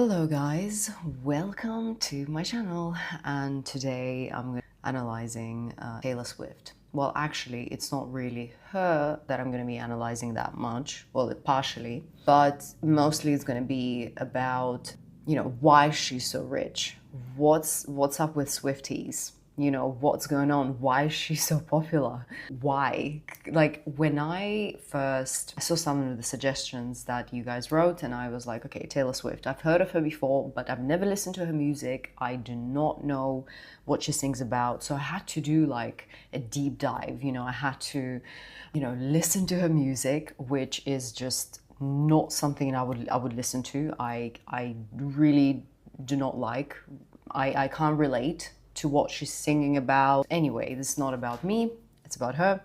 Hello guys, welcome to my channel, and today I'm analyzing Taylor Swift. Well, actually, it's not really her that I'm going to be analyzing that much. Well, partially, but mostly it's going to be about, why she's so rich. What's up with Swifties? What's going on? Why is she so popular? Why? Like, when I saw some of the suggestions that you guys wrote, and I was like, okay, Taylor Swift, I've heard of her before, but I've never listened to her music. I do not know what she sings about. So I had to do like a deep dive. I had to, listen to her music, which is just not something I would listen to. I really do not like. I can't relate to what she's singing about. Anyway, this is not about me, it's about her.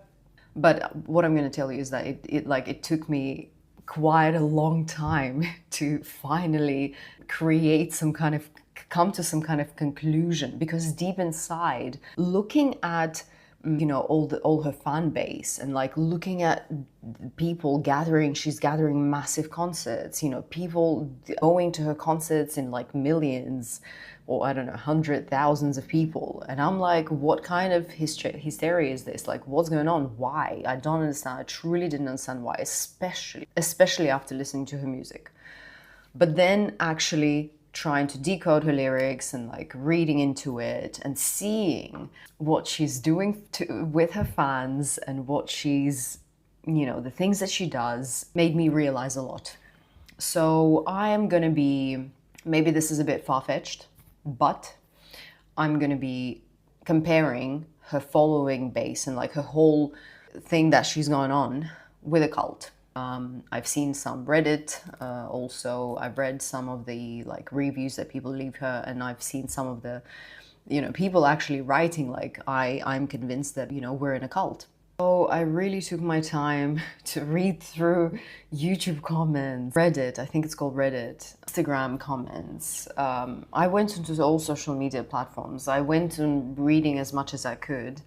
But what I'm going to tell you is that it took me quite a long time to finally come to some kind of conclusion, because deep inside, looking at all her fan base, and like looking at people gathering, she's gathering massive concerts, people going to her concerts in like millions, or I don't know, 100,000s of people. And I'm like, what kind of hysteria is this? Like, what's going on? Why? I don't understand. I truly didn't understand why, especially after listening to her music. But then actually trying to decode her lyrics and like reading into it and seeing what she's doing with her fans, and what she's, the things that she does, made me realize a lot. So I am going to be, maybe this is a bit far-fetched, but I'm going to be comparing her following base and like her whole thing that she's going on with a cult. I've seen some Reddit, also I've read some of the like reviews that people leave her, and I've seen some of the, people actually writing like, I'm convinced that, we're in a cult. So I really took my time to read through YouTube comments, Reddit, I think it's called Reddit, Instagram comments. I went into all social media platforms. I went on reading as much as I could,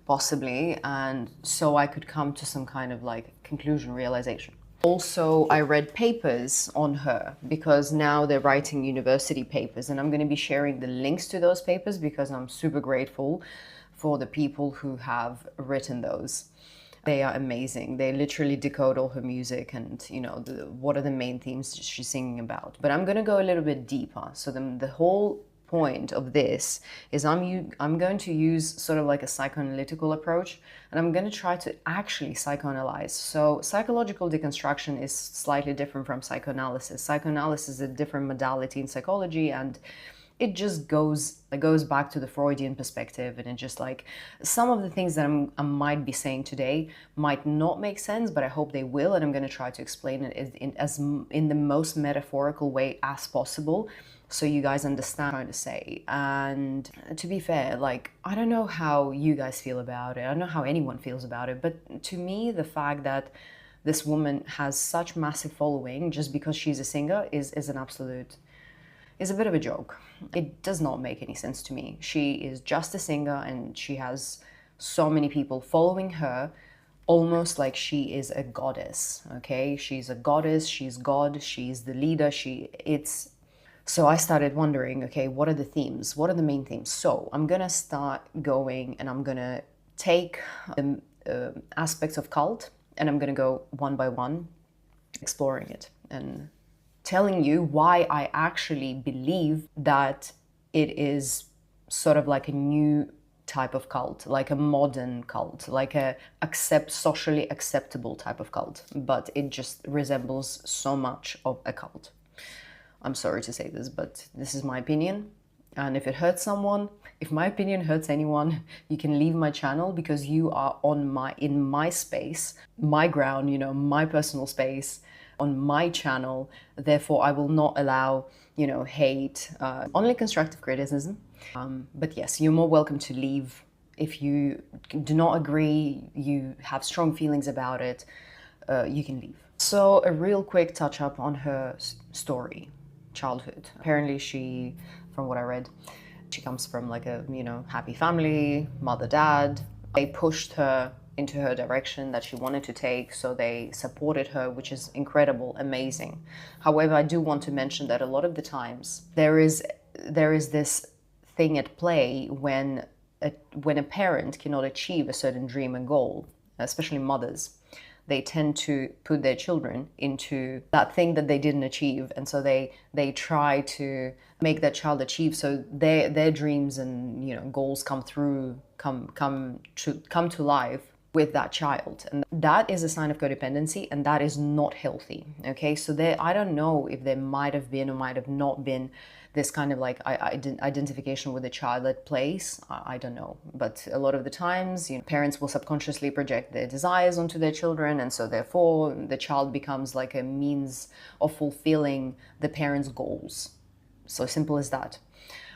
possibly, and so I could come to some kind of like conclusion, realization. Also, I read papers on her, because now they're writing university papers, and I'm going to be sharing the links to those papers because I'm super grateful for the people who have written those. They are amazing. They literally decode all her music and, what are the main themes she's singing about. But I'm going to go a little bit deeper. So the whole point of this is I'm going to use sort of like a psychoanalytical approach, and I'm going to try to actually psychoanalyze. So psychological deconstruction is slightly different from psychoanalysis. Psychoanalysis is a different modality in psychology, and it just goes back to the Freudian perspective, and it just like, some of the things that I might be saying today might not make sense, but I hope they will, and I'm going to try to explain it in the most metaphorical way as possible, so you guys understand what I'm trying to say. And to be fair, like, I don't know how you guys feel about it. I don't know how anyone feels about it, but to me, the fact that this woman has such massive following just because she's a singer is a bit of a joke. It does not make any sense to me. She is just a singer, and she has so many people following her, almost like she is a goddess, okay? She's a goddess, she's God, she's the leader, So I started wondering, okay, what are the themes? What are the main themes? So I'm gonna start going, and I'm gonna take the aspects of cult, and I'm gonna go one by one, exploring it, and telling you why I actually believe that it is sort of like a new type of cult, like a modern cult, like a socially acceptable type of cult, but it just resembles so much of a cult. I'm sorry to say this, but this is my opinion. And if it hurts someone, if my opinion hurts anyone, you can leave my channel, because you are in my space, my ground, my personal space, on my channel. Therefore, I will not allow, hate, only constructive criticism. But yes, you're more welcome to leave. If you do not agree, you have strong feelings about it, you can leave. So a real quick touch up on her story, childhood. Apparently she, from what I read, she comes from like a, happy family, mother, dad. They pushed her into her direction that she wanted to take, so they supported her, which is incredible, amazing. However, I do want to mention that a lot of the times there is this thing at play when a parent cannot achieve a certain dream and goal, especially mothers. They tend to put their children into that thing that they didn't achieve, and so they try to make that child achieve, so their dreams and goals come to life with that child. And that is a sign of codependency, and that is not healthy. Okay, so I don't know if there might have been or might have not been this kind of like identification with the child at place. I don't know, but a lot of the times parents will subconsciously project their desires onto their children, and so therefore the child becomes like a means of fulfilling the parents' goals. So simple as that.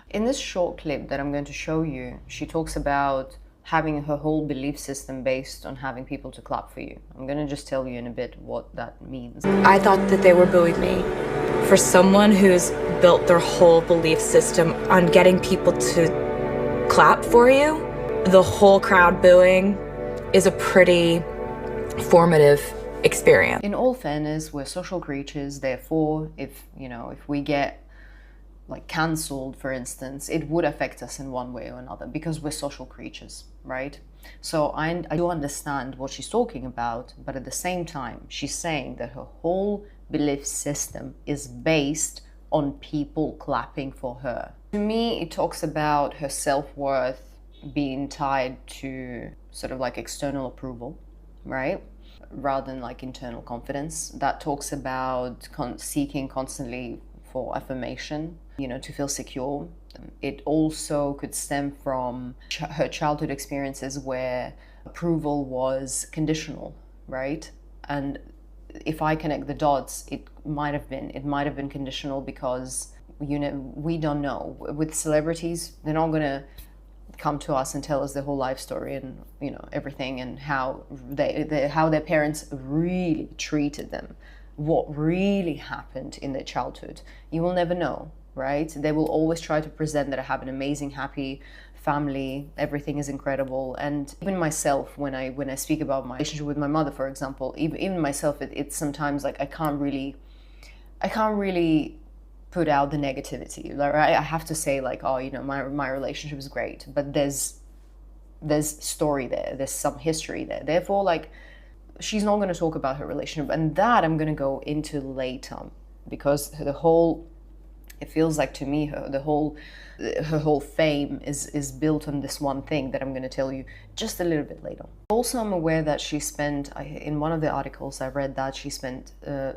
In this short clip that I'm going to show you, she talks about having her whole belief system based on having people to clap for you. I'm going to just tell you in a bit what that means. I thought that they were booing me. For someone who's built their whole belief system on getting people to clap for you, the whole crowd booing is a pretty formative experience. In all fairness, we're social creatures, therefore if we get like cancelled, for instance, it would affect us in one way or another because we're social creatures, right? So I do understand what she's talking about, but at the same time, she's saying that her whole belief system is based on people clapping for her. To me, it talks about her self-worth being tied to sort of like external approval, right? Rather than like internal confidence. That talks about seeking constantly for affirmation, to feel secure. It also could stem from her childhood experiences where approval was conditional, right? And if I connect the dots, it might have been conditional because we don't know. With celebrities, they're not gonna come to us and tell us their whole life story and everything, and how their parents really treated them, what really happened in their childhood. You will never know, right? They will always try to present that I have an amazing, happy family, everything is incredible. And even myself, when I speak about my relationship with my mother, for example, even myself, it's sometimes like I can't really put out the negativity. Like, I have to say like, my relationship is great, but there's story there, there's some history there. Therefore, like, she's not going to talk about her relationship, and that I'm going to go into later, because it feels like to me her whole fame is built on this one thing that I'm going to tell you just a little bit later. Also, I'm aware that she spent, in one of the articles I read, that she spent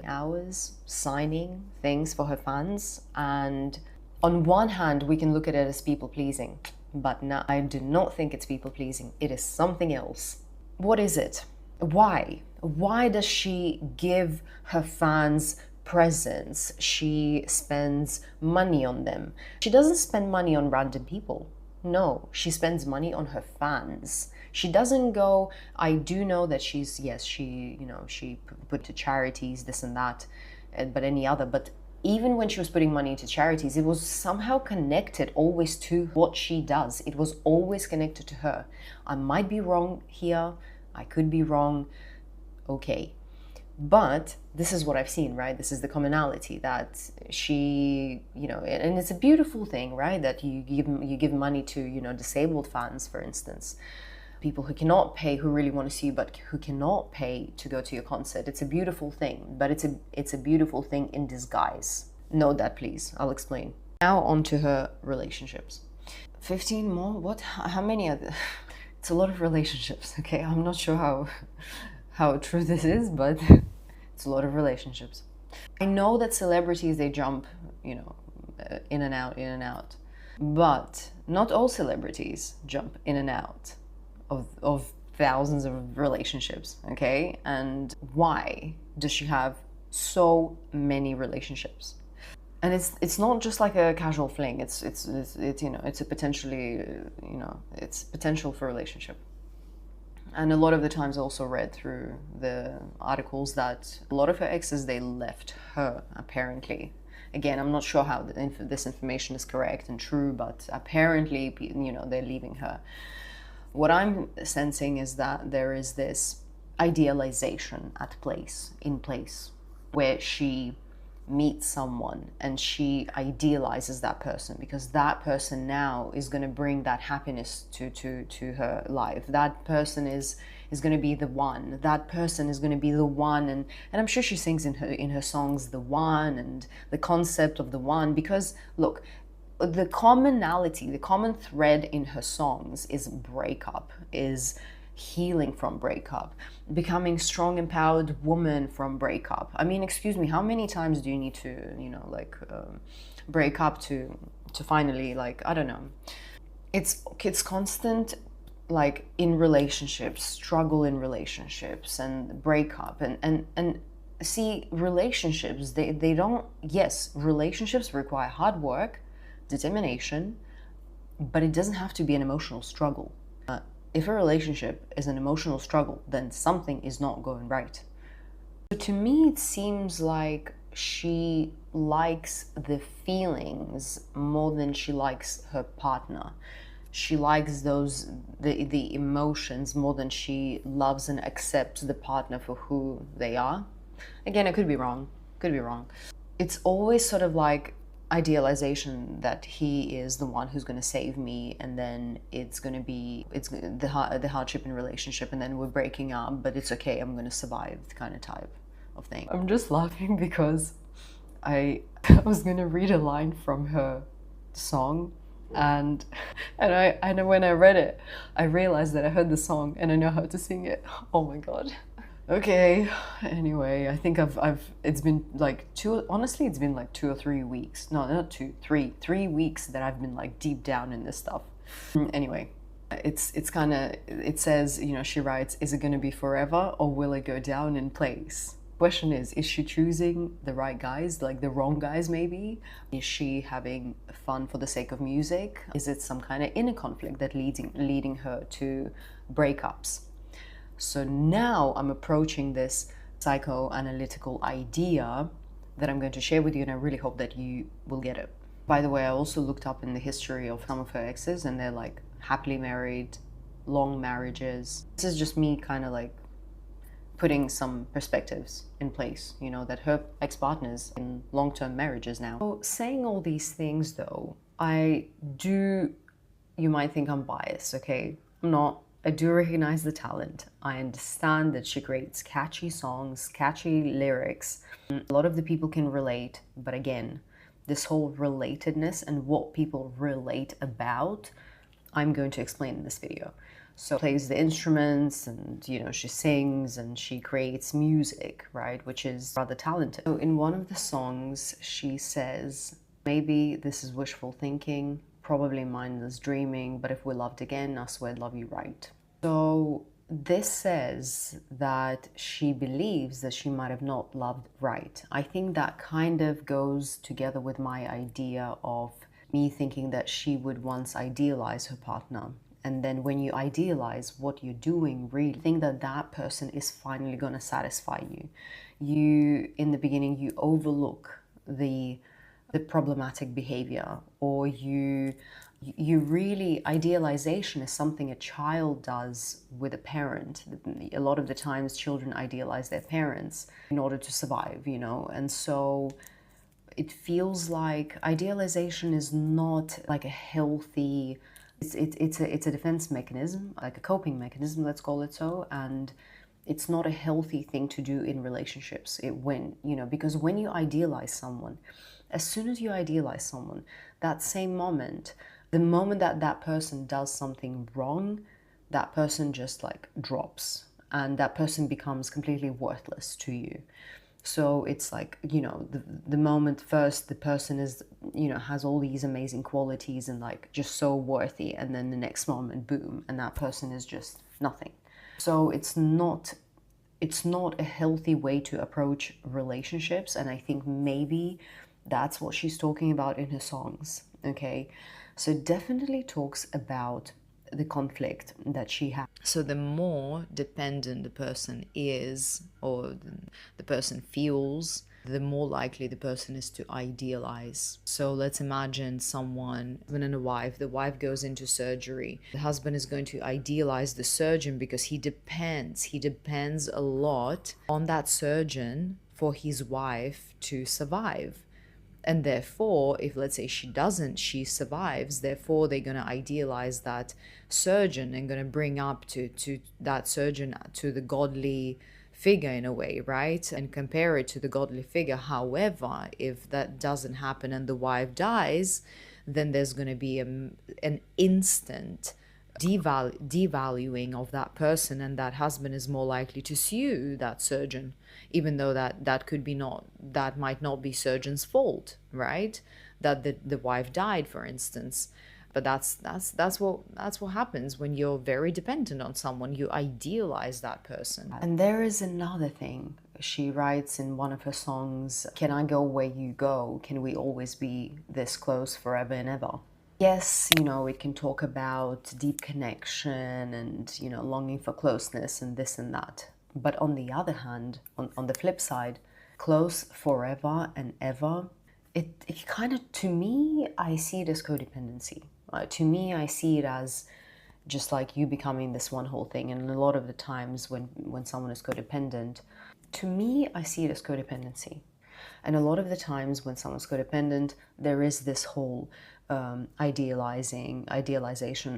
hours signing things for her fans, and on one hand we can look at it as people pleasing, but no, I do not think it's people pleasing. It is something else. What is it? Why does she give her fans presents? She spends money on them. She doesn't spend money on random people. No, she spends money on her fans. She doesn't go, I do know that she put to charities, this and that, but any other. But even when she was putting money into charities, it was somehow connected always to what she does. It was always connected to her. I might be wrong here. I could be wrong, okay. But this is what I've seen, right? This is the commonality that she, and it's a beautiful thing, right? That you give money to, disabled fans, for instance. People who cannot pay, who really want to see you, but who cannot pay to go to your concert. It's a beautiful thing, but it's a beautiful thing in disguise. Note that, please. I'll explain. Now on to her relationships. 15 more? What? How many are there? It's a lot of relationships, okay? I'm not sure how true this is, but it's a lot of relationships. I know that celebrities, they jump, in and out. But not all celebrities jump in and out of thousands of relationships, okay? And why does she have so many relationships? And it's not just like a casual fling. It's a potentially, it's potential for a relationship. And a lot of the times I also read through the articles that a lot of her exes, they left her, apparently. Again, I'm not sure how this information is correct and true, but apparently, they're leaving her. What I'm sensing is that there is this idealization in place, where she meets someone and she idealizes that person, because that person now is going to bring that happiness to her life. That person is going to be the one. That person is going to be the one, and I'm sure she sings in her songs the one, and the concept of the one, because look, the commonality, the common thread in her songs is breakup, is healing from breakup, becoming strong, empowered woman from breakup. I mean, excuse me, how many times do you need to, break up to finally, like, I don't know. It's constant, like, in relationships, struggle in relationships and breakup, and see, relationships, they don't, yes, relationships require hard work, determination, but it doesn't have to be an emotional struggle. If a relationship is an emotional struggle, then something is not going right. So to me, it seems like she likes the feelings more than she likes her partner. She likes the emotions more than she loves and accepts the partner for who they are. Again, I could be wrong. It's always sort of like idealization that he is the one who's going to save me, and then it's the hardship in relationship, and then we're breaking up, but it's okay, I'm going to survive, kind of type of thing. I'm just laughing because I was going to read a line from her song, and when I read it, I realized that I heard the song and I know how to sing it. Oh my god. Okay, anyway, I think it's been like honestly, it's been like 2 or 3 weeks. No, not 2, 3. 3 weeks that I've been like deep down in this stuff. Anyway, it's kind of, it says, she writes, is it going to be forever or will it go down in place? Question is she choosing the right guys, like the wrong guys maybe? Is she having fun for the sake of music? Is it some kind of inner conflict that leading her to breakups? So now I'm approaching this psychoanalytical idea that I'm going to share with you, and I really hope that you will get it. By the way, I also looked up in the history of some of her exes, and they're like happily married, long marriages. This is just me kind of like putting some perspectives in place, that her ex-partners in long-term marriages now. So saying all these things though, you might think I'm biased, okay? I'm not. I do recognize the talent. I understand that she creates catchy songs, catchy lyrics. A lot of the people can relate, but again, this whole relatedness and what people relate about, I'm going to explain in this video. So plays the instruments, and she sings and she creates music, right, which is rather talented. So in one of the songs she says, maybe this is wishful thinking, probably mindless dreaming, but if we loved again, I swear I'd love you right. So this says that she believes that she might have not loved right. I think that kind of goes together with my idea of me thinking that she would once idealize her partner. And then when you idealize what you're doing, really think that that person is finally going to satisfy you. In the beginning, you overlook the problematic behavior, or you really, idealization is something a child does with a parent. A lot of the times children idealize their parents in order to survive, and so it feels like idealization is not like a healthy, it's a defense mechanism, like a coping mechanism, let's call it so, and it's not a healthy thing to do in relationships. Because when you idealize someone, as soon as you idealize someone, that same moment, the moment that that person does something wrong, that person just like drops, and that person becomes completely worthless to you. So it's like, the moment first the person is, has all these amazing qualities and like just so worthy, and then the next moment, boom, and that person is just nothing. So it's not a healthy way to approach relationships, and I think maybe that's what she's talking about in her songs, okay? So it definitely talks about the conflict that she has. So the more dependent the person is, or the person feels, the more likely the person is to idealize. So let's imagine someone, husband and a wife, the wife goes into surgery. The husband is going to idealize the surgeon because he depends a lot on that surgeon for his wife to survive. And therefore, if let's say she survives, therefore they're going to idealize that surgeon and going to bring up to that surgeon to the godly figure in a way, right? And compare it to the godly figure. However, if that doesn't happen and the wife dies, then there's going to be an instant devaluing of that person, and that husband is more likely to sue that surgeon, even though that might not be surgeon's fault, right? That the wife died, for instance. But that's what happens when you're very dependent on someone. You idealize that person. And there is another thing. She writes in one of her songs, "Can I go where you go? Can we always be this close forever and ever?" Yes, it can talk about deep connection and, longing for closeness and this and that. But on the other hand, on the flip side, close forever and ever, it kind of, to me, I see it as codependency. To me, I see it as just like you becoming this one whole thing. And a lot of the times when someone is codependent, to me, I see it as codependency. And a lot of the times when someone's codependent, there is this whole idealization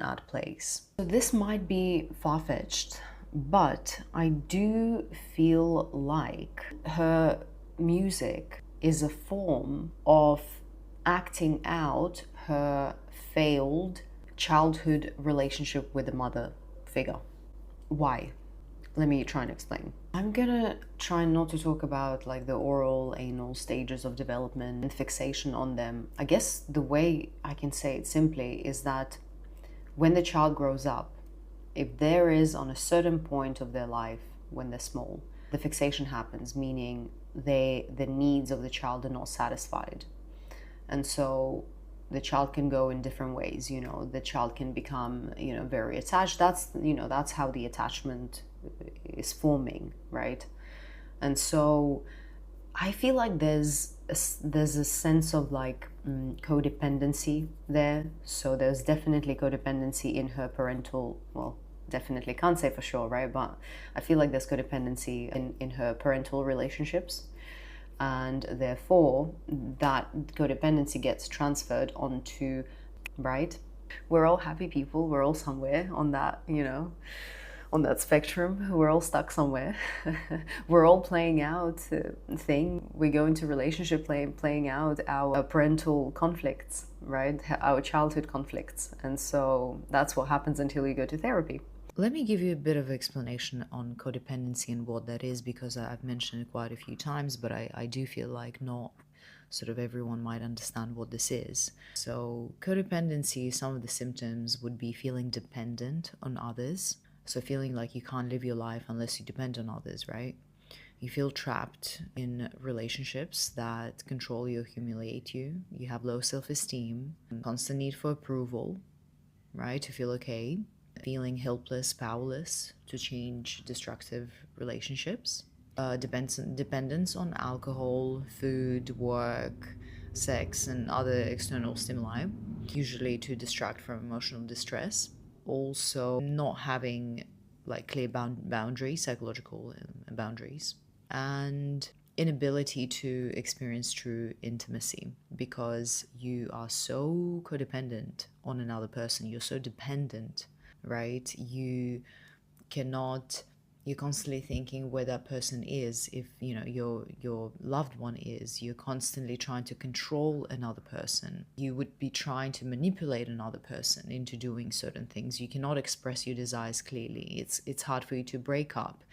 at place. So this might be far-fetched, but I do feel like her music is a form of acting out her failed childhood relationship with the mother figure. Why? Let me try and explain. I'm gonna try not to talk about like the oral, anal stages of development and fixation on them. I guess the way I can say it simply is that when the child grows up, if there is on a certain point of their life when they're small, the fixation happens, meaning the needs of the child are not satisfied. And so the child can go in different ways. The child can become, very attached. That's how the attachment is forming, right? And so I feel like there's a sense of like codependency there. So there's definitely codependency in her parental, well, definitely can't say for sure, right? But I feel like there's codependency in her parental relationships. And therefore, that codependency gets transferred onto, right? We're all happy people. We're all somewhere on that, on that spectrum. We're all stuck somewhere. We're all playing out a thing. We go into relationship playing out our parental conflicts, right? Our childhood conflicts. And so that's what happens until you go to therapy. Let me give you a bit of explanation on codependency and what that is, because I've mentioned it quite a few times, but I do feel like not sort of everyone might understand what this is. So codependency, some of the symptoms would be feeling dependent on others. So feeling like you can't live your life unless you depend on others, right? You feel trapped in relationships that control you, humiliate you. You have low self-esteem, constant need for approval, right? To feel okay. Feeling helpless, powerless to change destructive relationships. Dependence on alcohol, food, work, sex, and other external stimuli, usually to distract from emotional distress. Also, not having like clear boundaries, psychological boundaries, and inability to experience true intimacy because you are so codependent on another person. You're so dependent, right? You're constantly thinking where that person is. If your loved one is, you're constantly trying to control another person. You would be trying to manipulate another person into doing certain things. You cannot express your desires clearly. It's hard for you to break up.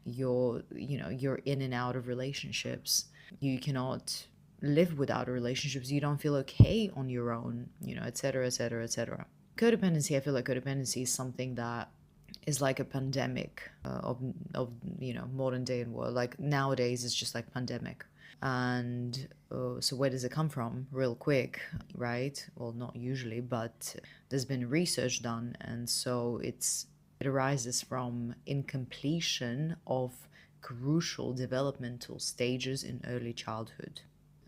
You're in and out of relationships. You cannot live without relationships. You don't feel okay on your own, etc., etc., etc. Codependency, I feel like codependency is something that is like a pandemic of modern day and world. Like nowadays, it's just like pandemic. And so where does it come from? Real quick, right? Well, not usually, but there's been research done, and so it arises from incompletion of crucial developmental stages in early childhood.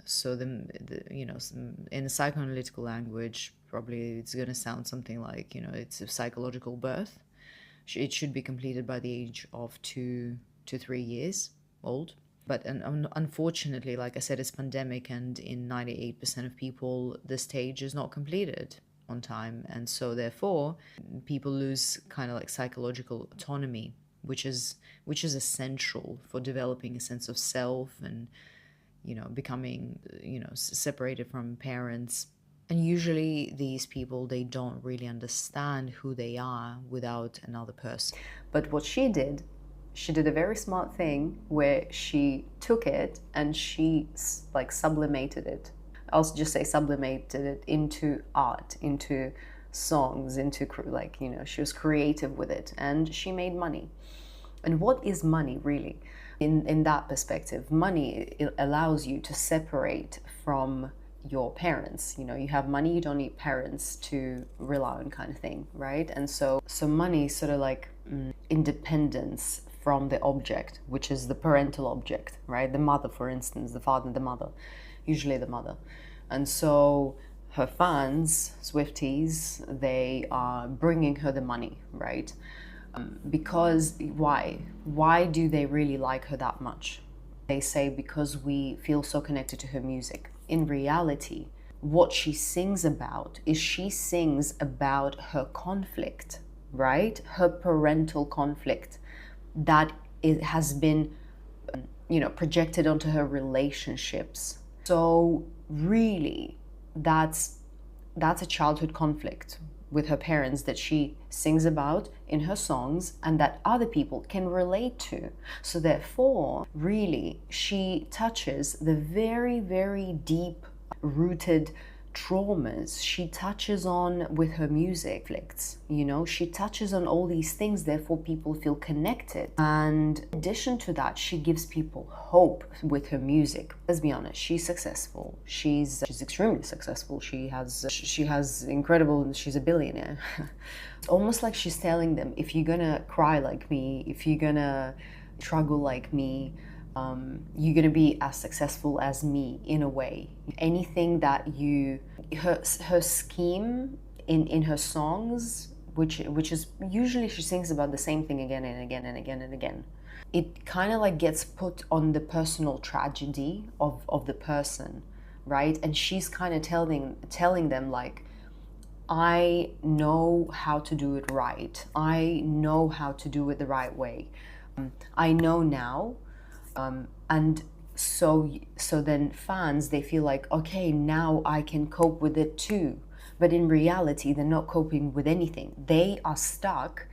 So in the psychoanalytical language, probably it's going to sound something like, it's a psychological birth. It should be completed by the age of 2 to 3 years old. But unfortunately, like I said, it's pandemic, and in 98% of people, the stage is not completed on time. And so therefore, people lose kind of like psychological autonomy, which is essential for developing a sense of self and, becoming, separated from parents. And usually these people, they don't really understand who they are without another person. But what she did a very smart thing where she took it and she like sublimated it. I'll just say sublimated it into art, into songs, into like, she was creative with it and she made money. And what is money really? In that perspective, money, it allows you to separate from your parents. You have money, you don't need parents to rely on, kind of thing, right? And so money is sort of like independence from the object, which is the parental object, right? The mother, for instance, the father, the mother, usually the mother. And so her fans, Swifties, they are bringing her the money, right? Because why? Why do they really like her that much? They say because we feel so connected to her music. In reality, what she sings about is she sings about her conflict, right? Her parental conflict that it has been, projected onto her relationships. So really, that's a childhood conflict with her parents that she sings about in her songs and that other people can relate to. So therefore, really, she touches the very, very deep rooted traumas she touches on with her music. She touches on all these things, therefore people feel connected. And in addition to that, she gives people hope with her music. Let's be honest, she's successful. She's extremely successful. She has incredible, she's a billionaire. It's almost like she's telling them, if you're gonna cry like me, if you're gonna struggle like me, you're going to be as successful as me in a way. Anything that her scheme in her songs, which is usually she sings about the same thing again and again and again and again. It kind of like gets put on the personal tragedy of the person, right? And she's kind of telling them like, I know how to do it right. I know how to do it the right way. I know now. And so then fans, they feel like, okay, now I can cope with it too. But in reality, they're not coping with anything. They are stuck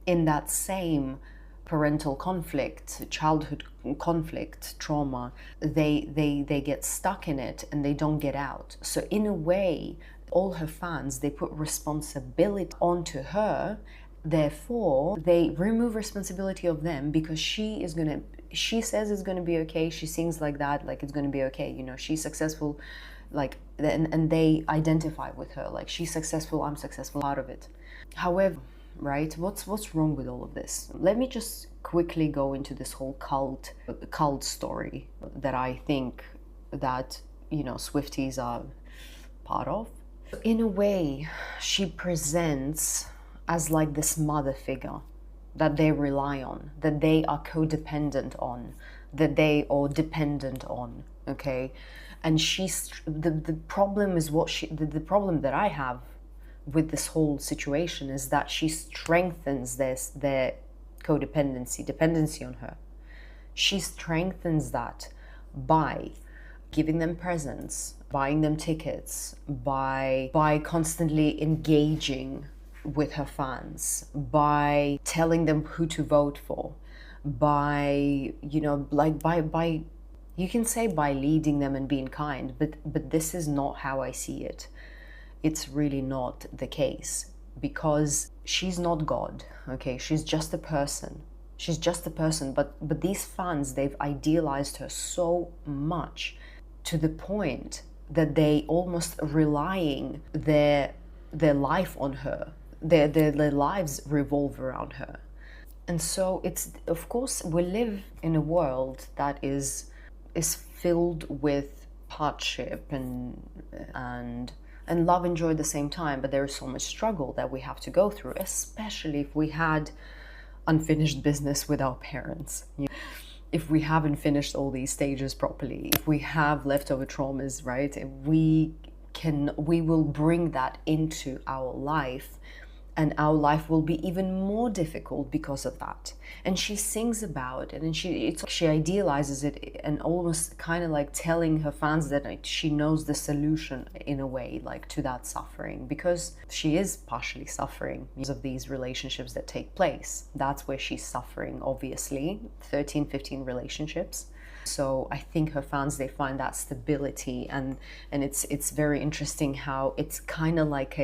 in that same parental conflict, childhood conflict, trauma. They get stuck in it and they don't get out. So in a way, all her fans, they put responsibility onto her. Therefore, they remove responsibility of them because she says it's going to be okay. She sings like that, like it's going to be okay. She's successful, like, and they identify with her, like she's successful, I'm successful, out of it. However, right, what's wrong with all of this? Let me just quickly go into this whole cult story that I think that, Swifties are part of. In a way, she presents as like this mother figure that they rely on, that they are codependent on, that they are dependent on, okay? And the problem is the problem that I have with this whole situation is that she strengthens their dependency on her. She strengthens that by giving them presents, buying them tickets, by constantly engaging with her fans, by telling them who to vote for, by you can say by leading them and being kind, but this is not how I see it. It's really not the case, because she's not God, okay? She's just a person. But these fans, they've idealized her so much to the point that they almost relying their life on her. Their lives revolve around her. And so it's, of course, we live in a world that is filled with hardship and love and joy at the same time, but there is so much struggle that we have to go through, especially if we had unfinished business with our parents. If we haven't finished all these stages properly, if we have leftover traumas, right? We will bring that into our life, and our life will be even more difficult because of that. And she sings about it, and she idealizes it, and almost kind of like telling her fans that she knows the solution in a way, like to that suffering, because she is partially suffering because of these relationships that take place. That's where she's suffering, obviously. 13, 15 relationships. So I think her fans, they find that stability, and it's very interesting how it's kind of like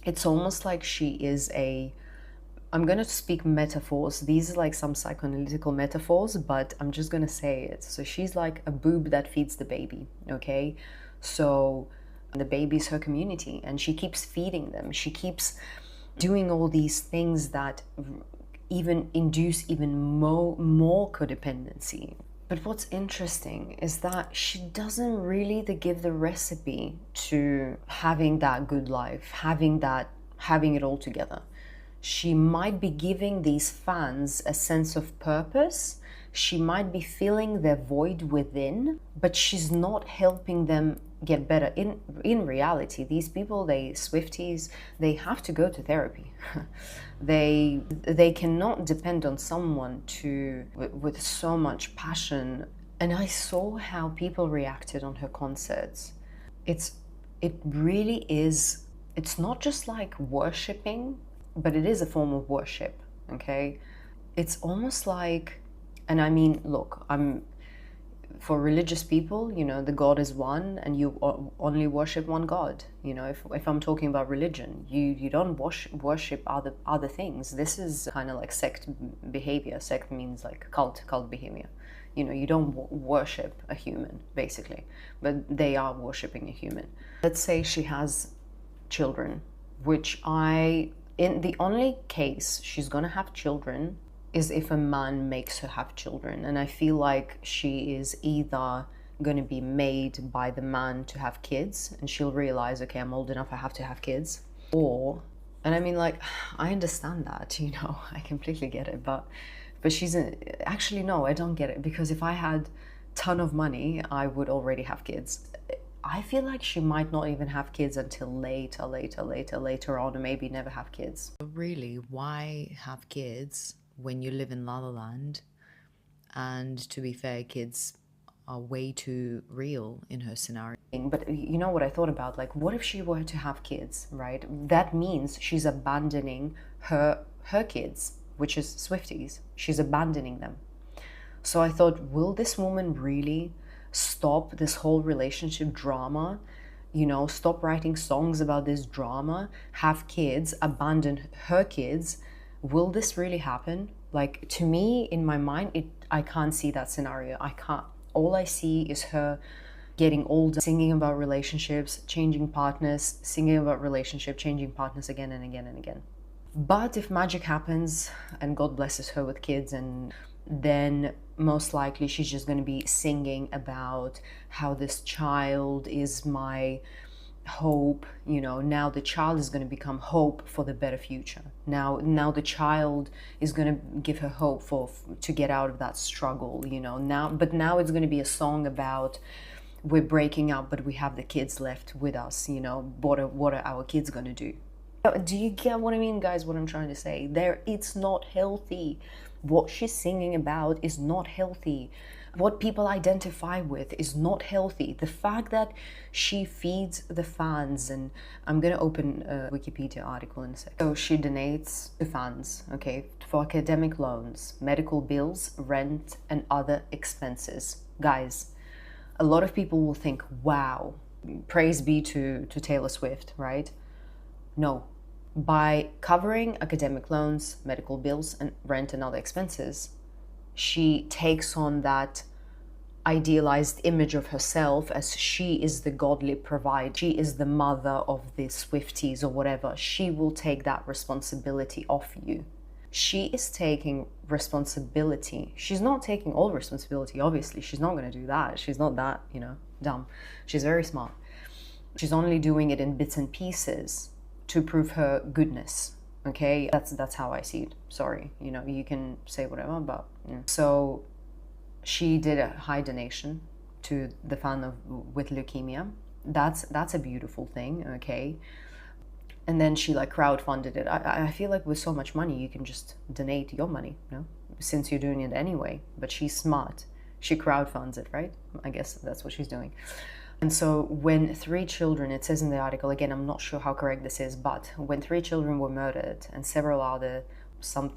it's almost like she is I'm going to speak metaphors. These are like some psychoanalytical metaphors, but I'm just going to say it. So she's like a boob that feeds the baby, okay? So the baby's her community, and she keeps feeding them. She keeps doing all these things that even induce even more codependency. But what's interesting is that she doesn't really give the recipe to having that good life, having it all together. She might be giving these fans a sense of purpose. She might be filling their void within, but she's not helping them get better. In reality, these people, Swifties, they have to go to therapy. They cannot depend on someone with so much passion. And I saw how people reacted on her concerts. It really is. It's not just like worshiping, but it is a form of worship. Okay, it's almost like, and I mean, look, for religious people, the God is one, and you only worship one God. If I'm talking about religion, you don't worship other things. This is kind of like sect behavior. Sect means like cult behavior. You don't worship a human, basically, but they are worshiping a human. Let's say she has children, which in the only case she's gonna have children is if a man makes her have children. And I feel like she is either going to be made by the man to have kids, and she'll realize, okay, I'm old enough, I have to have kids. Or, and I mean, like, I understand that, I completely get it, but actually, no, I don't get it, because if I had a ton of money, I would already have kids. I feel like she might not even have kids until later on, or maybe never have kids. Really, why have kids when you live in La La Land? And to be fair, kids are way too real in her scenario. But you know what I thought about? Like, what if she were to have kids, right? That means she's abandoning her kids, which is Swifties. She's abandoning them. So I thought, will this woman really stop this whole relationship drama? Stop writing songs about this drama, have kids, abandon her kids? Will this really happen? Like, to me, in my mind, I can't see that scenario. I can't. All I see is her getting older, singing about relationships, changing partners, singing about relationship, changing partners again and again and again. But if magic happens and God blesses her with kids, and then most likely she's just going to be singing about how this child is my hope. Now the child is going to become hope for the better future. Now the child is going to give her hope to get out of that struggle. Now it's going to be a song about we're breaking up, but we have the kids left with us. What are our kids going to do? Do you get what I mean, guys? What I'm trying to say there, it's not healthy. What she's singing about is not healthy. What people identify with is not healthy. The fact that she feeds the fans, and I'm going to open a Wikipedia article in a second. So she donates to fans, okay, for academic loans, medical bills, rent, and other expenses. Guys, a lot of people will think, wow, praise be to Taylor Swift, right? No. By covering academic loans, medical bills, and rent and other expenses, she takes on that idealized image of herself as she is the godly provider. She is the mother of the Swifties or whatever. She will take that responsibility off you. She is taking responsibility. She's not taking all responsibility, obviously. She's not going to do that. She's not that, dumb. She's very smart. She's only doing it in bits and pieces to prove her goodness. Okay, that's how I see it. Sorry, you can say whatever, but so she did a high donation to the fan with leukemia. That's a beautiful thing. Okay, and then she crowdfunded it. I feel like with so much money you can just donate your money, since you're doing it anyway. But she's smart. She crowdfunds it, right? I guess that's what she's doing. And so when 3 children, it says in the article, again, I'm not sure how correct this is, but when 3 children were murdered and several other I'm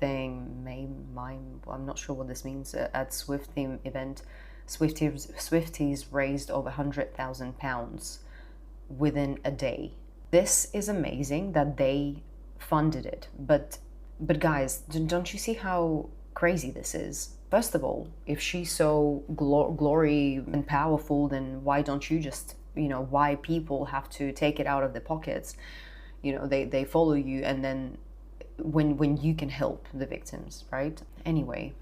not sure what this means, at Swifty event, Swifties raised over £100,000 within a day. This is amazing that they funded it. But guys, don't you see how crazy this is? First of all, if she's so glory and powerful, then why don't you just, why people have to take it out of their pockets? They follow you, and then when you can help the victims, right? Anyway,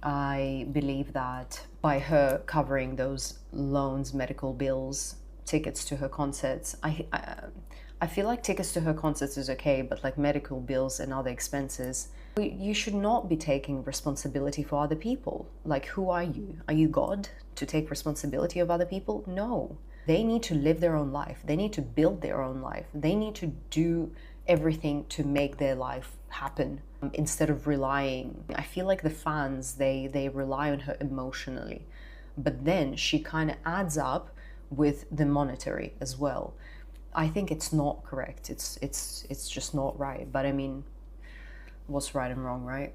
I believe that by her covering those loans, medical bills, tickets to her concerts, I feel like tickets to her concerts is okay, but medical bills and other expenses, you should not be taking responsibility for other people. Who are you? Are you God to take responsibility of other people? No. They need to live their own life. They need to build their own life. They need to do everything to make their life happen instead of relying. I feel like the fans, they rely on her emotionally. But then she kind of adds up with the monetary as well. I think it's not correct. It's just not right. But I mean, what's right and wrong, right?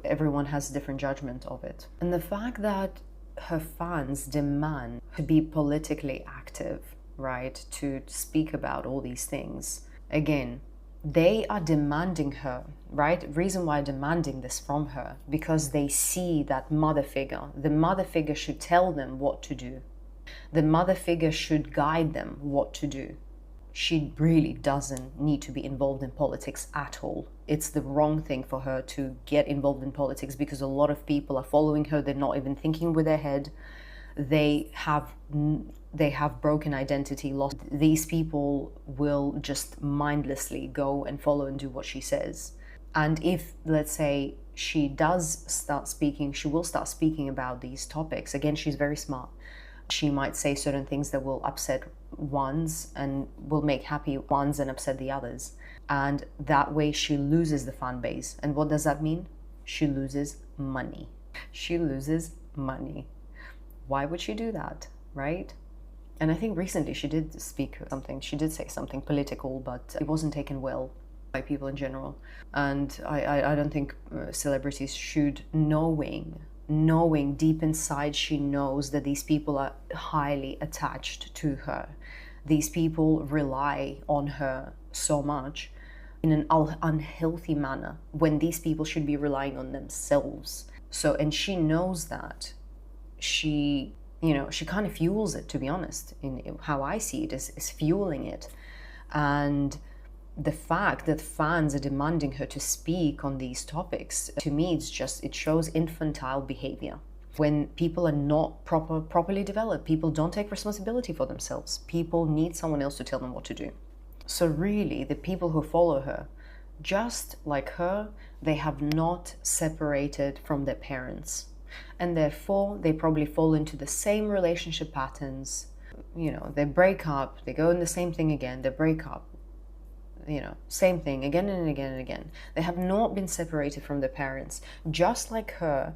Everyone has a different judgment of it. And the fact that her fans demand to be politically active, right, to speak about all these things, again, they are demanding her, right? Reason why demanding this from her, because they see that mother figure. The mother figure should tell them what to do. The mother figure should guide them what to do. She really doesn't need to be involved in politics at all. It's the wrong thing for her to get involved in politics, because a lot of people are following her. They're not even thinking with their head. They have broken identity loss. These people will just mindlessly go and follow and do what she says. And if, let's say, she does start speaking, she will start speaking about these topics. Again, she's very smart. She might say certain things that will upset ones and will make happy ones and upset the others. And that way she loses the fan base. And what does that mean? She loses money. She loses money. Why would she do that, right? And I think recently she did speak something. She did say something political, but it wasn't taken well by people in general. And I don't think celebrities should, knowing deep inside, she knows that these people are highly attached to her. These people rely on her so much in an unhealthy manner, when these people should be relying on themselves. So, and she knows that. She kind of fuels it, to be honest. In how I see it, is fueling it. And the fact that fans are demanding her to speak on these topics, to me, it shows infantile behavior. When people are not properly developed, people don't take responsibility for themselves. People need someone else to tell them what to do. So really, the people who follow her, just like her, they have not separated from their parents. And therefore, they probably fall into the same relationship patterns. They break up, they go in the same thing again, they break up. Same thing again and again and again. They have not been separated from their parents, just like her.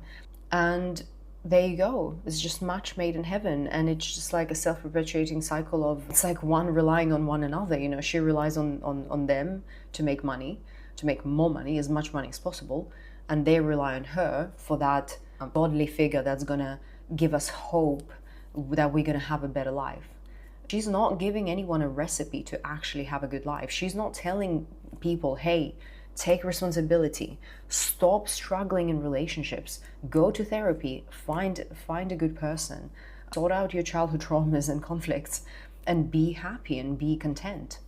And there you go. It's just match made in heaven. And it's just like a self-perpetuating cycle of, it's like one relying on one another. She relies on them to make money, to make more money, as much money as possible. And they rely on her for that godly figure that's going to give us hope that we're going to have a better life. She's not giving anyone a recipe to actually have a good life. She's not telling people, hey, take responsibility, stop struggling in relationships, go to therapy, find a good person, sort out your childhood traumas and conflicts, and be happy and be content.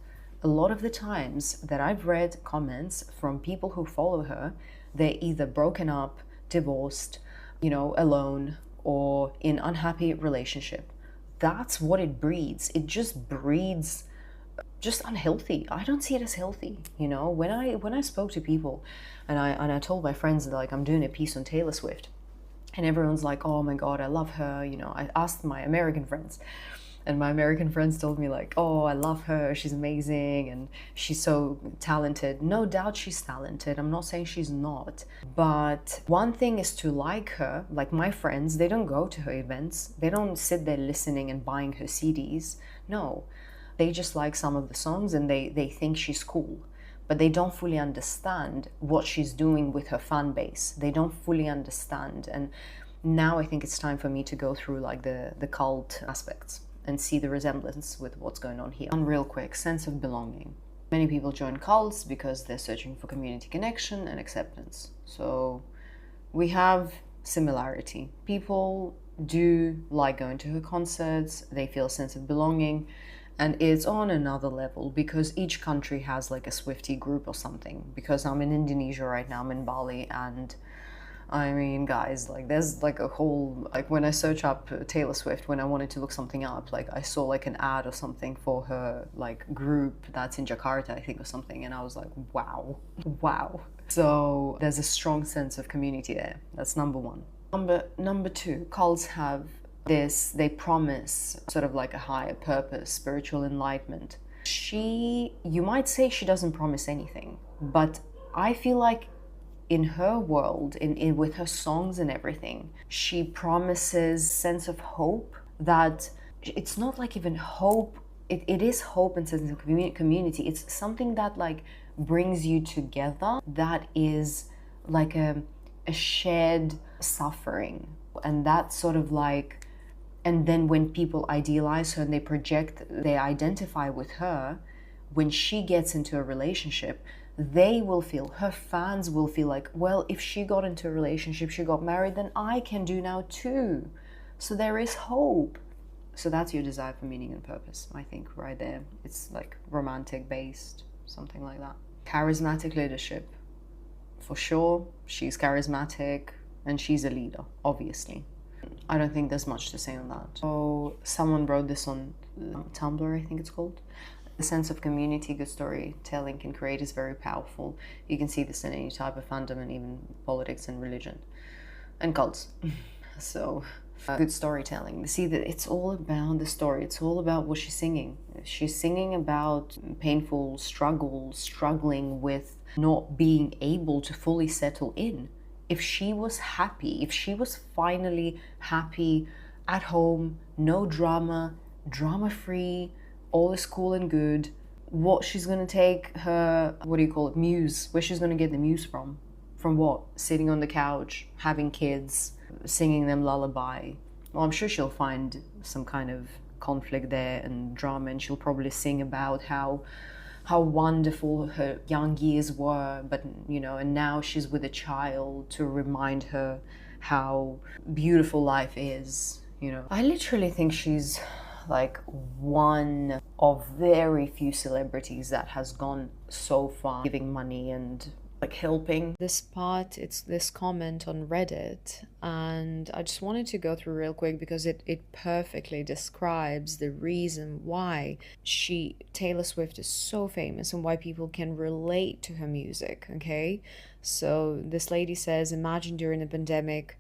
A lot of the times that I've read comments from people who follow her, they're either broken up, divorced, alone, or in unhappy relationship. That's what it breeds. It just breeds just unhealthy. I don't see it as healthy. When I spoke to people and I told my friends that, like, I'm doing a piece on Taylor Swift, and everyone's like, oh my God, I love her. I asked my American friends, and my American friends told me, like, oh, I love her, she's amazing, and she's so talented. No doubt she's talented. I'm not saying she's not. But one thing is to like her. Like, my friends, they don't go to her events. They don't sit there listening and buying her CDs. No, they just like some of the songs, and they think she's cool. But they don't fully understand what she's doing with her fan base. They don't fully understand. And now I think it's time for me to go through, like, the cult aspects and see the resemblance with what's going on here. And real quick, sense of belonging. Many people join cults because they're searching for community connection and acceptance. So we have similarity. People do like going to her concerts, they feel a sense of belonging, and it's on another level because each country has like a Swiftie group or something. Because I'm in Indonesia right now, I'm in Bali, and I mean, guys, like, there's like a whole, like, when I search up Taylor Swift, when I wanted to look something up, like, I saw like an ad or something for her like group that's in Jakarta, I think, or something, and I was like, wow. So there's a strong sense of community there. That's number one. Number two, cults have this, they promise sort of like a higher purpose, spiritual enlightenment. You might say she doesn't promise anything, but I feel like in her world, in with her songs and everything, she promises sense of hope that it's not like even hope. It is hope and sense of community. It's something that like brings you together. That is like a shared suffering, and that's sort of like. And then when people idealize her and they identify with her, when she gets into a relationship, her fans will feel like, well, if she got into a relationship, she got married, then I can do now too. So there is hope. So that's your desire for meaning and purpose, I think, right there. It's like romantic based, something like that. Charismatic leadership. For sure, she's charismatic and she's a leader, obviously. I don't think there's much to say on that. So someone wrote this on Tumblr, I think it's called. The sense of community good storytelling can create is very powerful. You can see this in any type of fandom, and even politics and religion and cults. So good storytelling. See that it's all about the story. It's all about what she's singing. She's singing about painful struggling with not being able to fully settle in. If she was happy, if she was finally happy at home, no drama, drama-free, all is cool and good, what she's going to take her, muse, where she's going to get the muse from? From what? Sitting on the couch, having kids, singing them lullaby. Well, I'm sure she'll find some kind of conflict there and drama, and she'll probably sing about how wonderful her young years were, but and now she's with a child to remind her how beautiful life is. I literally think she's like one of very few celebrities that has gone so far giving money and like helping. This part, it's this comment on Reddit, and I just wanted to go through real quick because it perfectly describes the reason why Taylor Swift is so famous and why people can relate to her music, okay? So this lady says, imagine during the pandemic,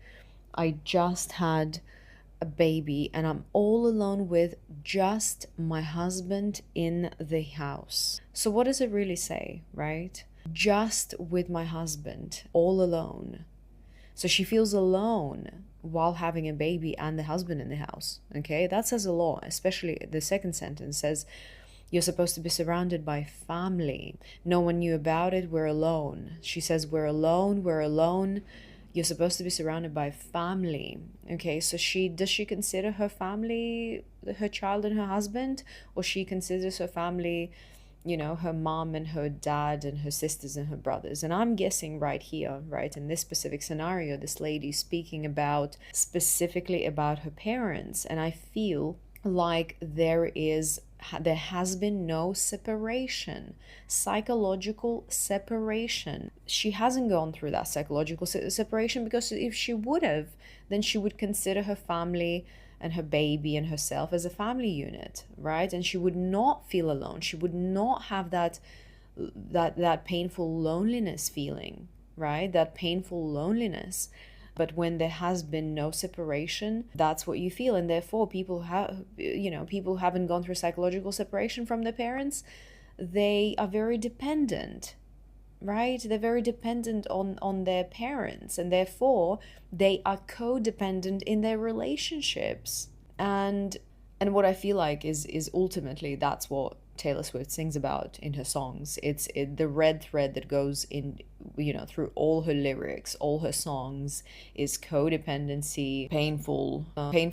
I just had a baby and I'm all alone with just my husband in the house. So what does it really say, right? Just with my husband, all alone. So she feels alone while having a baby and the husband in the house, okay? That says a lot, especially the second sentence says, you're supposed to be surrounded by family. No one knew about it, we're alone. She says, we're alone. You're supposed to be surrounded by family. Okay, so does she consider her family her child and her husband? Or she considers her family, her mom and her dad and her sisters and her brothers? And I'm guessing right here, right, in this specific scenario, this lady speaking specifically about her parents. And I feel like there is there has been no separation, psychological separation. She hasn't gone through that psychological separation, because if she would have, then she would consider her family and her baby and herself as a family unit, right? And she would not feel alone. She would not have that painful loneliness feeling, right? That painful loneliness. But when there has been no separation, that's what you feel. And therefore, people who haven't gone through psychological separation from their parents, they are very dependent, right? They're very dependent on their parents, and therefore they are codependent in their relationships. And what I feel like is ultimately that's what Taylor Swift sings about in her songs. It's the red thread that goes in, through all her lyrics, all her songs, is codependency, painful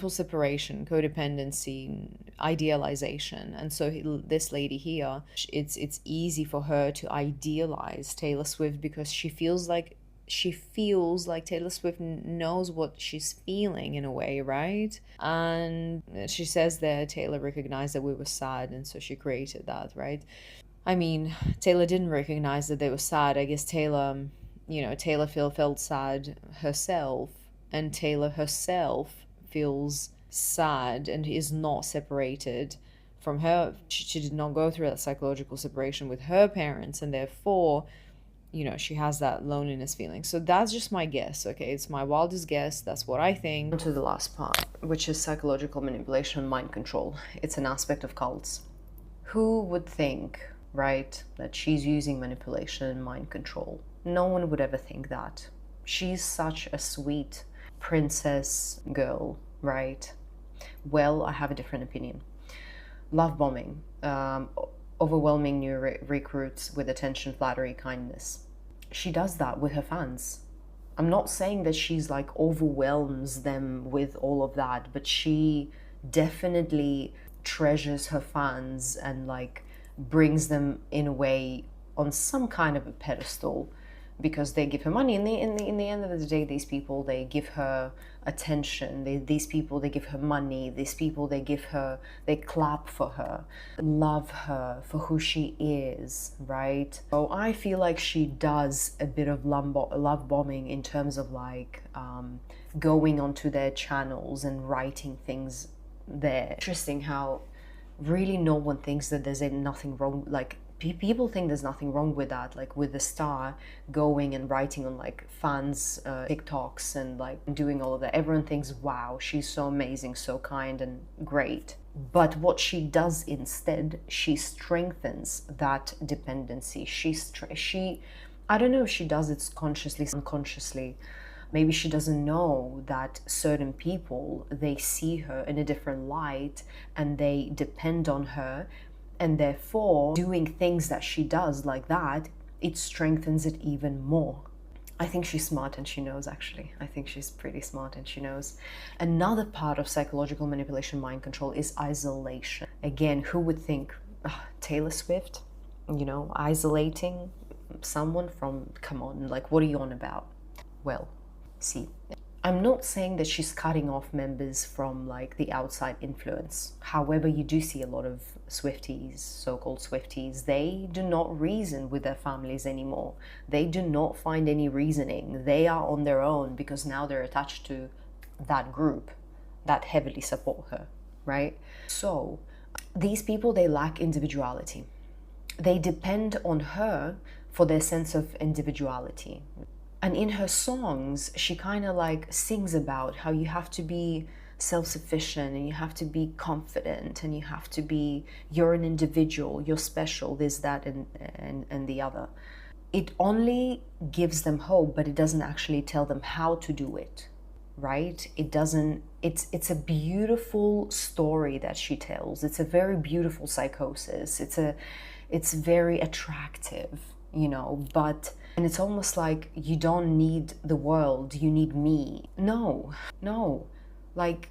separation, codependency, idealization. And so this lady here, it's easy for her to idealize Taylor Swift, because she feels like Taylor Swift knows what she's feeling in a way, right? And she says there, Taylor recognized that we were sad, and so she created that, right? I mean, Taylor didn't recognize that they were sad. I guess Taylor felt sad herself, and Taylor herself feels sad and is not separated from her. She did not go through that psychological separation with her parents, and therefore, she has that loneliness feeling. So that's just my guess, okay? It's my wildest guess. That's what I think. To the last part, which is psychological manipulation and mind control. It's an aspect of cults. Who would think, right, that she's using manipulation and mind control? No one would ever think that. She's such a sweet princess girl, right? Well, I have a different opinion. Love bombing. Overwhelming new recruits with attention, flattery, kindness. She does that with her fans. I'm not saying that she's like overwhelms them with all of that, but she definitely treasures her fans and like brings them in a way on some kind of a pedestal, because they give her money. In the end of the day, these people, they give her attention. These people, they give her money. These people, they clap for her, love her for who she is, right? So I feel like she does a bit of love bombing in terms of like going onto their channels and writing things there. Interesting how really no one thinks that there's nothing wrong, like people think there's nothing wrong with that, like with the star going and writing on like fans TikToks and like doing all of that. Everyone thinks, wow, she's so amazing, so kind and great. But what she does instead, she strengthens that dependency. I don't know if she does it consciously, unconsciously. Maybe she doesn't know that certain people, they see her in a different light and they depend on her. And therefore, doing things that she does like that, it strengthens it even more. I think she's smart and she knows, actually. I think she's pretty smart and she knows. Another part of psychological manipulation, mind control, is isolation. Again, who would think Taylor Swift, isolating someone from, come on, like, what are you on about? Well, see, I'm not saying that she's cutting off members from like the outside influence. However, you do see a lot of Swifties, so-called Swifties, they do not reason with their families anymore. They do not find any reasoning. They are on their own because now they're attached to that group that heavily support her, right? So these people, they lack individuality. They depend on her for their sense of individuality. And in her songs, she kind of like sings about how you have to be self-sufficient and you have to be confident and you're an individual, you're special, this, that, and the other. It only gives them hope, but it doesn't actually tell them how to do it, right? It's a beautiful story that she tells. It's a very beautiful psychosis. It's very attractive, and it's almost like you don't need the world, you need me. No. Like,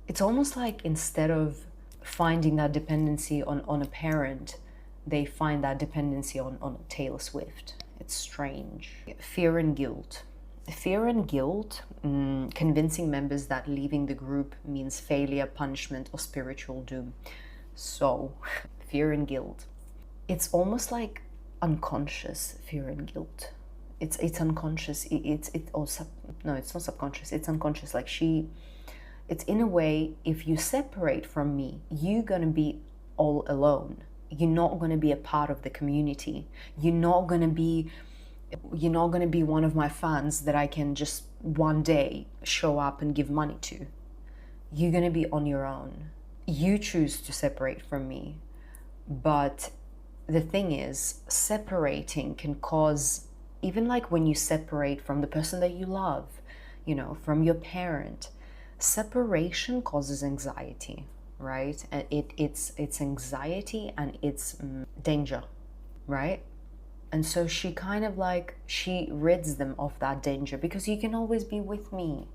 it's almost like instead of finding that dependency on a parent, they find that dependency on Taylor Swift. It's strange. Fear and guilt. Fear and guilt, convincing members that leaving the group means failure, punishment, or spiritual doom. So, fear and guilt. It's almost like unconscious fear and guilt. It's unconscious. It's not subconscious. It's unconscious. Like it's in a way, if you separate from me, you're gonna be all alone. You're not gonna be a part of the community. You're not gonna be one of my fans that I can just one day show up and give money to. You're gonna be on your own. You choose to separate from me. But the thing is, separating can cause, even like when you separate from the person that you love, from your parent, separation causes anxiety, right? And it's anxiety and it's danger, right? And so she kind of she rids them of that danger, because you can always be with me.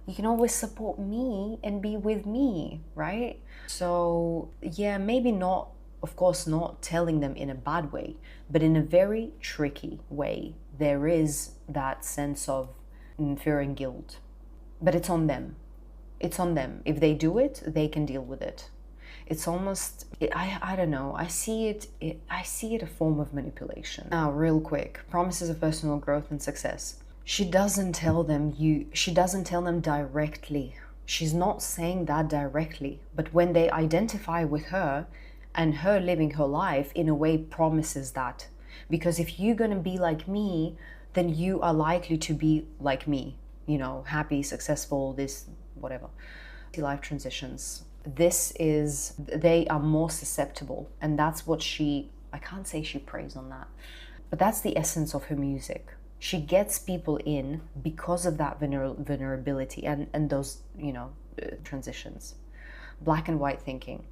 You can always support me and be with me, right? So yeah, maybe not, of course, not telling them in a bad way, but in a very tricky way. There is that sense of fear and guilt, but it's on them. It's on them. If they do it, they can deal with it. It's almost, I don't know, I see it a form of manipulation. Now, real quick, promises of personal growth and success. She doesn't tell them directly. She's not saying that directly, but when they identify with her and her living her life, in a way promises that. Because if you're gonna be like me, then you are likely to be like me, happy, successful, this, whatever. Life transitions. They are more susceptible, and that's what I can't say she preys on that, but that's the essence of her music. She gets people in because of that vulnerability and those, transitions. Black and white thinking.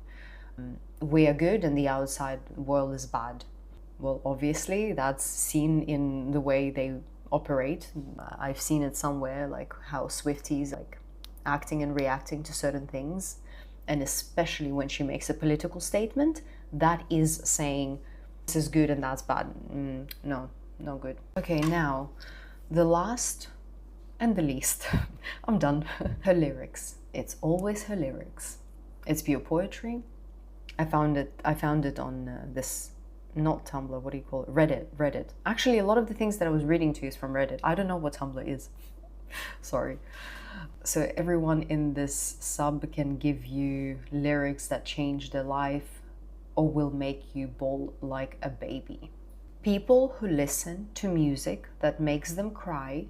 We are good and the outside world is bad. Well, obviously that's seen in the way they operate. I've seen it somewhere, like how Swifties acting and reacting to certain things. And especially when she makes a political statement, that is saying this is good and that's bad. No good. Okay, now the last and the least. I'm done. Her lyrics. It's always her lyrics. It's pure poetry. I found it on this, not Tumblr, what do you call it? Reddit. Actually, a lot of the things that I was reading to is from Reddit. I don't know what Tumblr is. Sorry. So everyone in this sub can give you lyrics that change their life or will make you bawl like a baby. People who listen to music that makes them cry,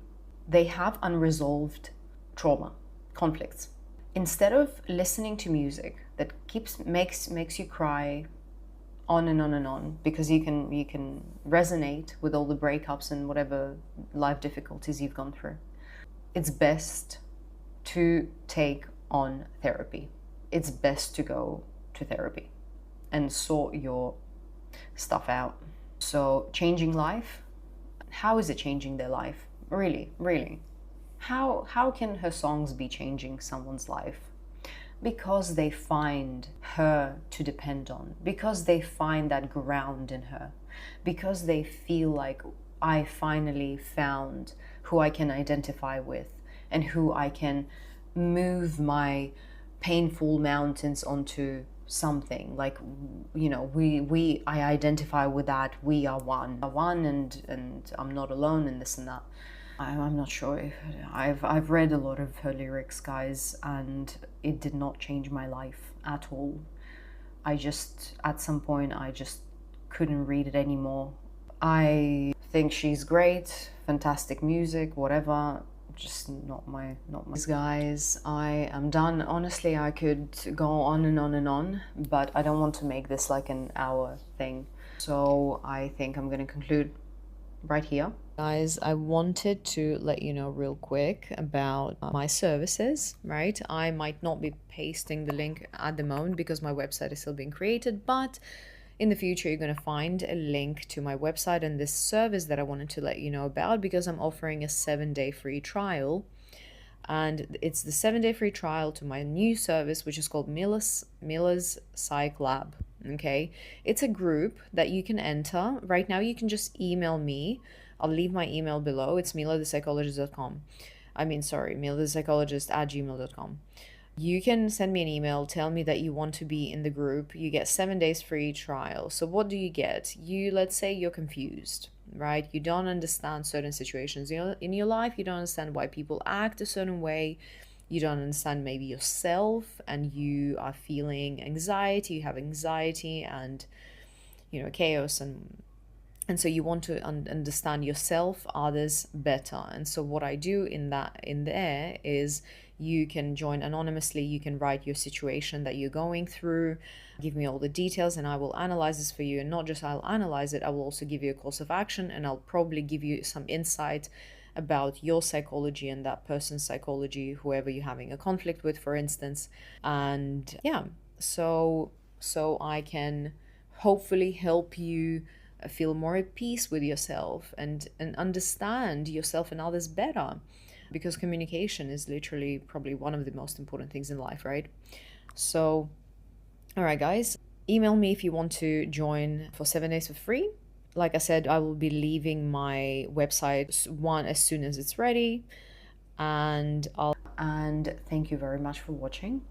they have unresolved trauma, conflicts. Instead of listening to music that makes you cry on and on and on, because you can resonate with all the breakups and whatever life difficulties you've gone through, it's best to take on therapy. It's best to go to therapy and sort your stuff out. So changing life, how is it changing their life? Really? How can her songs be changing someone's life? Because they find her to depend on, because they find that ground in her, because they feel like, I finally found who I can identify with and who I can move my painful mountains onto something. Like, I identify with that. We are one, and I'm not alone in this and that. I'm not sure if I've read a lot of her lyrics, guys, and it did not change my life at all. At some point I just couldn't read it anymore. I think she's great, fantastic music, whatever, just not my. Guys, I am done. Honestly, I could go on and on and on, but I don't want to make this like an hour thing. So I think I'm going to conclude right here. Guys, I wanted to let you know real quick about my services, right? I might not be pasting the link at the moment because my website is still being created, but in the future, you're going to find a link to my website and this service that I wanted to let you know about, because I'm offering a 7-day free trial. And it's the 7-day free trial to my new service, which is called Mila's Psych Lab. Okay, it's a group that you can enter. Right now, you can just email me. I'll leave my email below. It's milathelifecoach.com. milathelifecoach@gmail.com. You can send me an email, tell me that you want to be in the group. You get 7 days free trial. So what do you get? Let's say you're confused, right? You don't understand certain situations in your life. You don't understand why people act a certain way. You don't understand maybe yourself, and you are feeling anxiety. You have anxiety and, chaos, and so you want to understand yourself, others better. And so what I do in there is, you can join anonymously. You can write your situation that you're going through, give me all the details, and I will analyze this for you. And not just I'll analyze it, I will also give you a course of action, and I'll probably give you some insight about your psychology and that person's psychology, whoever you're having a conflict with, for instance. And yeah, so I can hopefully help you feel more at peace with yourself and understand yourself and others better, because communication is literally probably one of the most important things in life, right? So, all right, guys, email me if you want to join for 7 days for free. Like I said, I will be leaving my website as soon as it's ready, and thank you very much for watching.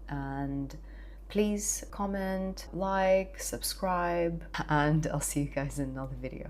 And please comment, like, subscribe, and I'll see you guys in another video.